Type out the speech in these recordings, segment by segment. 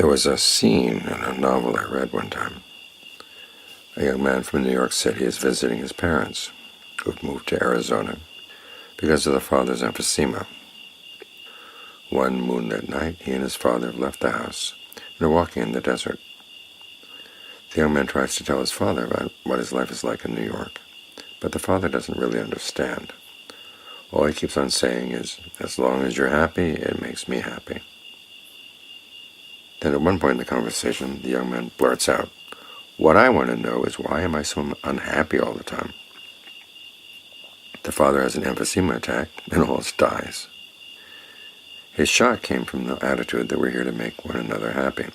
There was a scene in a novel I read one time. A young man from New York City is visiting his parents, who've moved to Arizona because of the father's emphysema. One moonlit night, he and his father have left the house and are walking in the desert. The young man tries to tell his father about what his life is like in New York, but the father doesn't really understand. All he keeps on saying is, "As long as you're happy, it makes me happy." Then at one point in the conversation, the young man blurts out, "What I want to know is why am I so unhappy all the time?" The father has an emphysema attack and almost dies. His shock came from the attitude that we're here to make one another happy,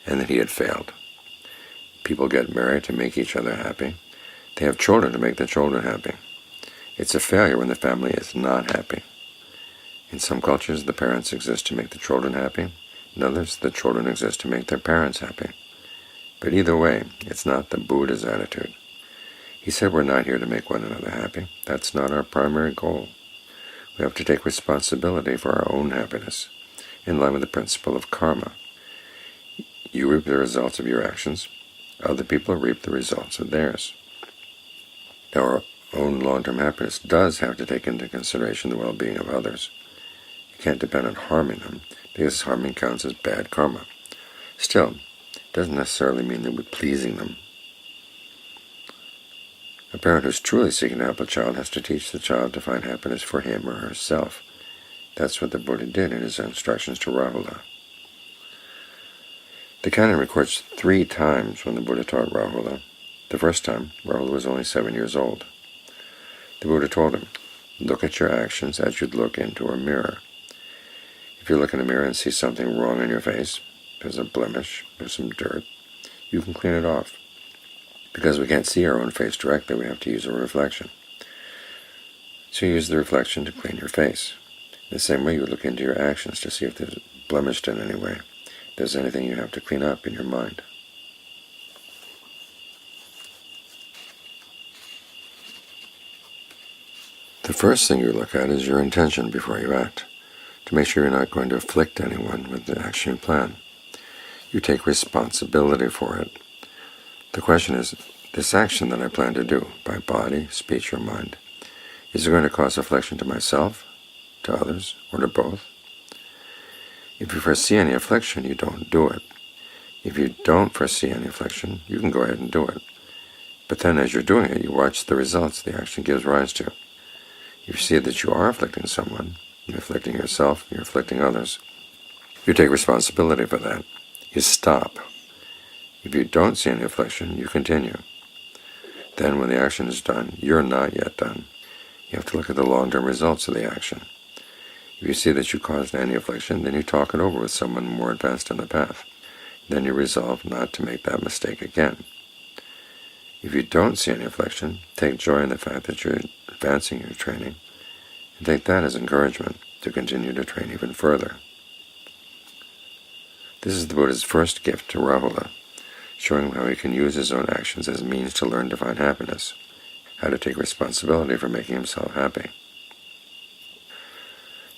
and that he had failed. People get married to make each other happy. They have children to make their children happy. It's a failure when the family is not happy. In some cultures, the parents exist to make the children happy. In others, the children exist to make their parents happy. But either way, it's not the Buddha's attitude. He said we're not here to make one another happy. That's not our primary goal. We have to take responsibility for our own happiness, in line with the principle of karma. You reap the results of your actions. Other people reap the results of theirs. Our own long-term happiness does have to take into consideration the well-being of others. You can't depend on harming them, because harming counts as bad karma. Still, it doesn't necessarily mean that we're pleasing them. A parent who's truly seeking to help a child has to teach the child to find happiness for him or herself. That's what the Buddha did in his instructions to Rahula. The canon records 3 times when the Buddha taught Rahula. The first time, Rahula was only 7 years old. The Buddha told him, "Look at your actions as you'd look into a mirror. If you look in a mirror and see something wrong in your face, there's a blemish, there's some dirt, you can clean it off. Because we can't see our own face directly, we have to use a reflection. So you use the reflection to clean your face. In the same way, you look into your actions to see if they're blemished in any way, if there's anything you have to clean up in your mind." The first thing you look at is your intention before you act, to make sure you're not going to afflict anyone with the action you plan. You take responsibility for it. The question is, this action that I plan to do, by body, speech, or mind, is it going to cause affliction to myself, to others, or to both? If you foresee any affliction, you don't do it. If you don't foresee any affliction, you can go ahead and do it. But then as you're doing it, you watch the results the action gives rise to. If you see that you are afflicting someone, you're afflicting yourself, you're afflicting others, you take responsibility for that. You stop. If you don't see any affliction, you continue. Then when the action is done, you're not yet done. You have to look at the long-term results of the action. If you see that you caused any affliction, then you talk it over with someone more advanced in the path. Then you resolve not to make that mistake again. If you don't see any affliction, take joy in the fact that you're advancing your training, and take that as encouragement to continue to train even further. This is the Buddha's first gift to Rahula, showing him how he can use his own actions as a means to learn to find happiness, how to take responsibility for making himself happy.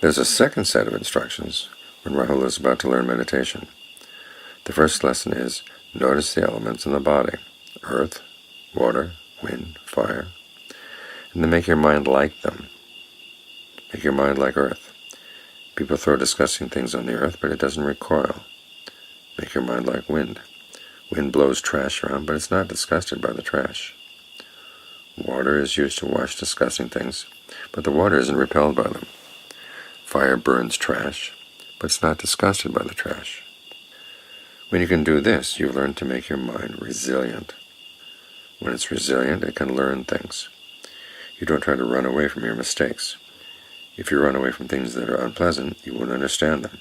There's a second set of instructions when Rahula is about to learn meditation. The first lesson is, notice the elements in the body, earth, water, wind, fire, and then make your mind like them. Make your mind like earth. People throw disgusting things on the earth, but it doesn't recoil. Make your mind like wind. Wind blows trash around, but it's not disgusted by the trash. Water is used to wash disgusting things, but the water isn't repelled by them. Fire burns trash, but it's not disgusted by the trash. When you can do this, you've learned to make your mind resilient. When it's resilient, it can learn things. You don't try to run away from your mistakes. If you run away from things that are unpleasant, you won't understand them.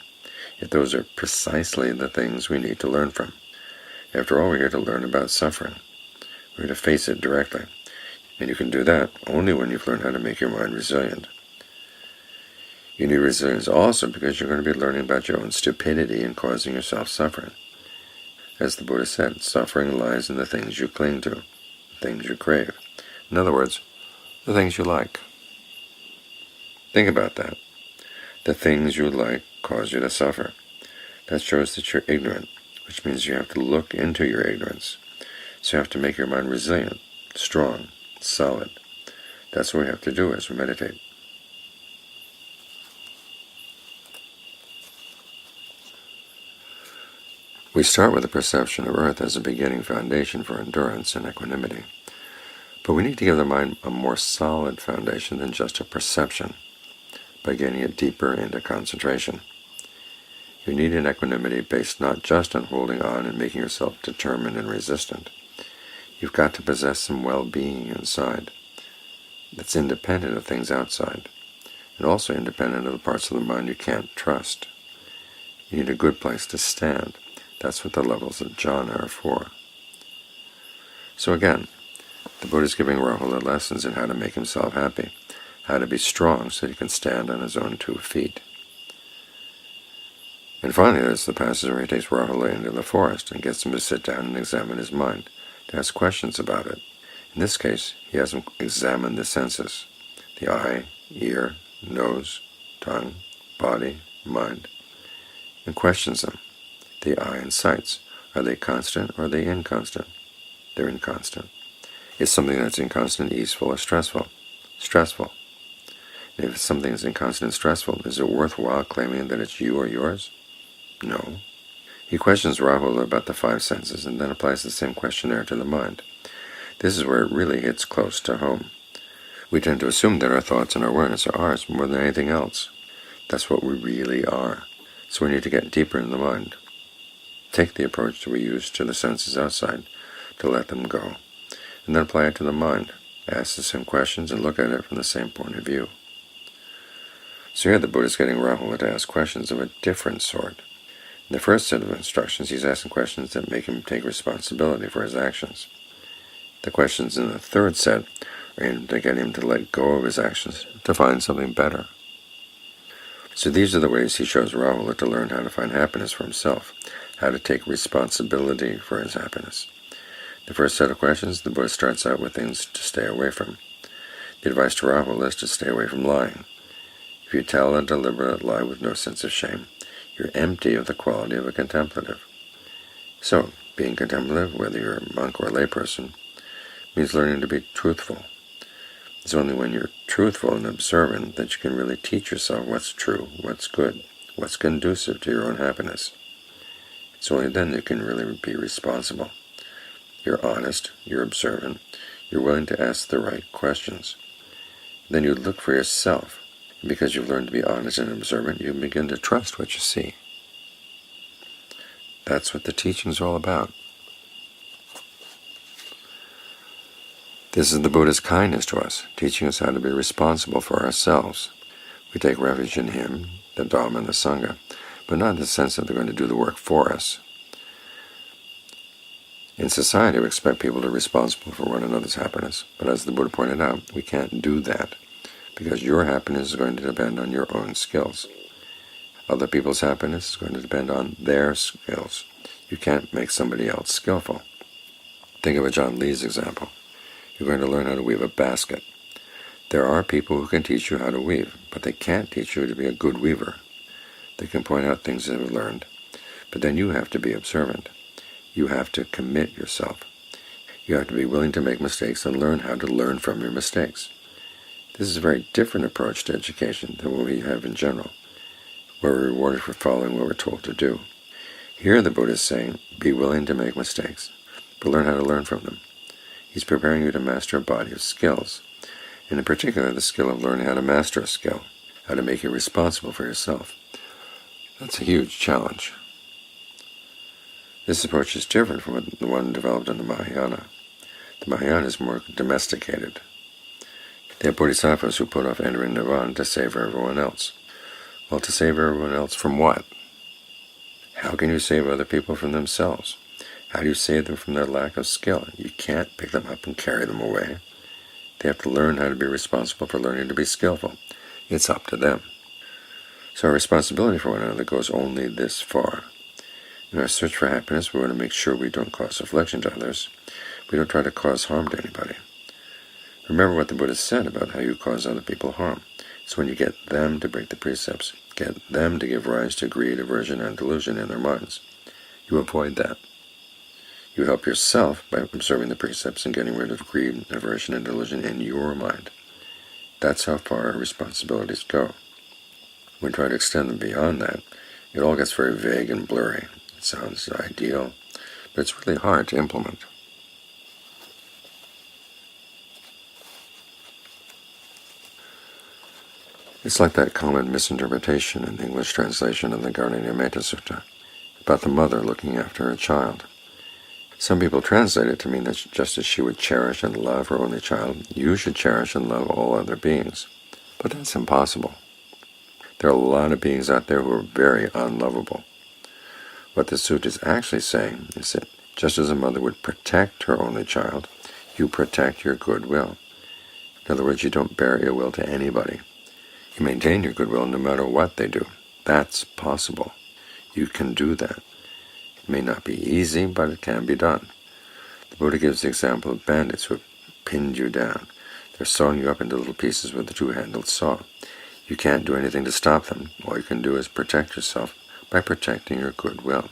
Yet those are precisely the things we need to learn from. After all, we're here to learn about suffering. We're here to face it directly. And you can do that only when you've learned how to make your mind resilient. You need resilience also because you're going to be learning about your own stupidity and causing yourself suffering. As the Buddha said, suffering lies in the things you cling to, the things you crave. In other words, the things you like. Think about that. The things you like cause you to suffer. That shows that you're ignorant. which means you have to look into your ignorance. So you have to make your mind resilient, strong, solid. That's what we have to do as we meditate. We start with the perception of earth as a beginning foundation for endurance and equanimity. But we need to give the mind a more solid foundation than just a perception by getting it deeper into concentration. You need an equanimity based not just on holding on and making yourself determined and resistant. You've got to possess some well-being inside that's independent of things outside, and also independent of the parts of the mind you can't trust. You need a good place to stand. That's what the levels of jhana are for. So again, the Buddha is giving Rahula lessons in how to make himself happy, how to be strong so that he can stand on his own 2 feet. And finally, there's the passage where he takes Rahula into the forest and gets him to sit down and examine his mind, to ask questions about it. In this case, he has him examine the senses, the eye, ear, nose, tongue, body, mind, and questions them. The eye and sights, are they constant or are they inconstant? They're inconstant. Is something that's inconstant easeful or stressful? Stressful. And if something is inconstant and stressful, is it worthwhile claiming that it's you or yours? No. He questions Rahula about the 5 senses and then applies the same questionnaire to the mind. This is where it really hits close to home. We tend to assume that our thoughts and our awareness are ours more than anything else. That's what we really are. So we need to get deeper in the mind. Take the approach that we use to the senses outside, to let them go, and then apply it to the mind. Ask the same questions and look at it from the same point of view. So here the Buddha is getting Rahula to ask questions of a different sort. In the first set of instructions, he's asking questions that make him take responsibility for his actions. The questions in the third set are aimed to get him to let go of his actions, to find something better. So these are the ways he shows Rahula to learn how to find happiness for himself, how to take responsibility for his happiness. The first set of questions, the Buddha starts out with things to stay away from. The advice to Rahula is to stay away from lying. If you tell a deliberate lie with no sense of shame, you're empty of the quality of a contemplative. So, being contemplative, whether you're a monk or a layperson, means learning to be truthful. It's only when you're truthful and observant that you can really teach yourself what's true, what's good, what's conducive to your own happiness. It's only then you can really be responsible. You're honest, you're observant, you're willing to ask the right questions. Then you look for yourself. And because you've learned to be honest and observant, you begin to trust what you see. That's what the teaching's all about. This is the Buddha's kindness to us, teaching us how to be responsible for ourselves. We take refuge in him, the Dhamma and the Sangha, but not in the sense that they're going to do the work for us. In society, we expect people to be responsible for one another's happiness, but as the Buddha pointed out, we can't do that, because your happiness is going to depend on your own skills. Other people's happiness is going to depend on their skills. You can't make somebody else skillful. Think of a John Lee's example. You're going to learn how to weave a basket. There are people who can teach you how to weave, but they can't teach you to be a good weaver. They can point out things they've learned, but then you have to be observant. You have to commit yourself. You have to be willing to make mistakes and learn how to learn from your mistakes. This is a very different approach to education than what we have in general, where we're rewarded for following what we're told to do. Here the Buddha is saying, be willing to make mistakes, but learn how to learn from them. He's preparing you to master a body of skills, and in particular the skill of learning how to master a skill, how to make you responsible for yourself. That's a huge challenge. This approach is different from the one developed in the Mahayana. The Mahayana is more domesticated. They have bodhisattvas who put off entering nirvana to save everyone else. Well, to save everyone else from what? How can you save other people from themselves? How do you save them from their lack of skill? You can't pick them up and carry them away. They have to learn how to be responsible for learning to be skillful. It's up to them. So our responsibility for one another goes only this far. In our search for happiness, we want to make sure we don't cause affliction to others. We don't try to cause harm to anybody. Remember what the Buddha said about how you cause other people harm. It's when you get them to break the precepts, get them to give rise to greed, aversion, and delusion in their minds. You avoid that. You help yourself by observing the precepts and getting rid of greed, aversion, and delusion in your mind. That's how far our responsibilities go. When we try to extend them beyond that, it all gets very vague and blurry. It sounds ideal, but it's really hard to implement. It's like that common misinterpretation in the English translation of the Garnanameta Sutta about the mother looking after her child. Some people translate it to mean that just as she would cherish and love her only child, you should cherish and love all other beings. But that's impossible. There are a lot of beings out there who are very unlovable. What the sutta is actually saying is that just as a mother would protect her only child, you protect your goodwill. In other words, you don't bear ill will to anybody. You maintain your goodwill no matter what they do. That's possible. You can do that. It may not be easy, but it can be done. The Buddha gives the example of bandits who have pinned you down. They're sawing you up into little pieces with a two-handled saw. You can't do anything to stop them. All you can do is protect yourself by protecting your goodwill.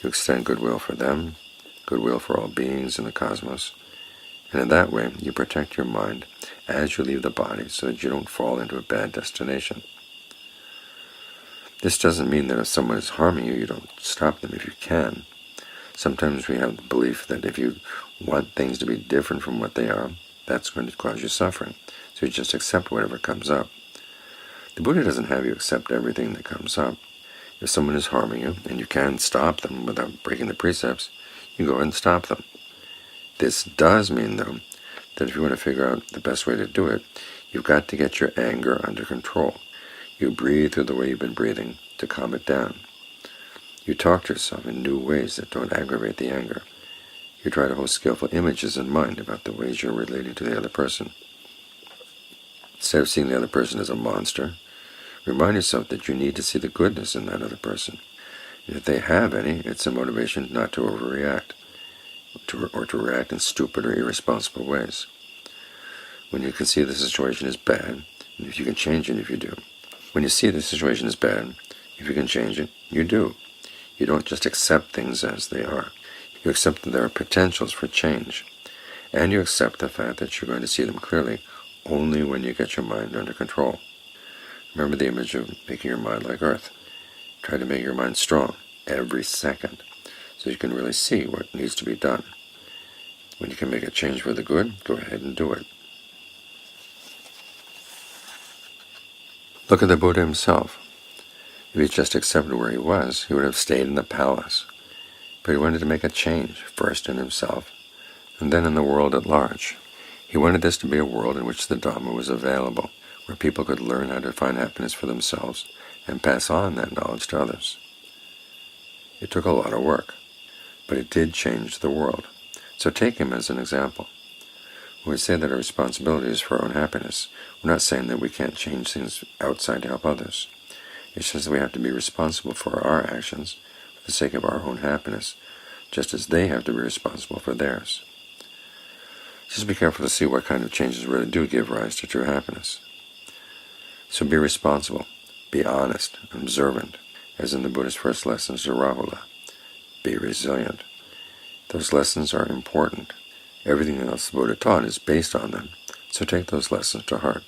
You extend goodwill for them, goodwill for all beings in the cosmos, and in that way you protect your mind as you leave the body so that you don't fall into a bad destination. This doesn't mean that if someone is harming you, you don't stop them if you can. Sometimes we have the belief that if you want things to be different from what they are, that's going to cause you suffering, so you just accept whatever comes up. The Buddha doesn't have you accept everything that comes up. If someone is harming you, and you can stop them without breaking the precepts, you go ahead and stop them. This does mean, though, that if you want to figure out the best way to do it, you've got to get your anger under control. You breathe through the way you've been breathing to calm it down. You talk to yourself in new ways that don't aggravate the anger. You try to hold skillful images in mind about the ways you're relating to the other person. Instead of seeing the other person as a monster, remind yourself that you need to see the goodness in that other person. And if they have any, it's a motivation not to overreact, or to react in stupid or irresponsible ways. When you can see the situation is bad, and if you can change it, if you do. When you see the situation is bad, if you can change it, you do. You don't just accept things as they are. You accept that there are potentials for change, and you accept the fact that you're going to see them clearly only when you get your mind under control. Remember the image of making your mind like earth. Try to make your mind strong every second, so you can really see what needs to be done. When you can make a change for the good, go ahead and do it. Look at the Buddha himself. If he just accepted where he was, he would have stayed in the palace. But he wanted to make a change, first in himself, and then in the world at large. He wanted this to be a world in which the Dhamma was available, where people could learn how to find happiness for themselves and pass on that knowledge to others. It took a lot of work, but it did change the world. So take him as an example. When we say that our responsibility is for our own happiness, we're not saying that we can't change things outside to help others. It's just that we have to be responsible for our actions for the sake of our own happiness, just as they have to be responsible for theirs. Just be careful to see what kind of changes really do give rise to true happiness. So be responsible, be honest, observant, as in the Buddha's first lessons to Rahula. Be resilient. Those lessons are important. Everything else the Buddha taught is based on them, so take those lessons to heart.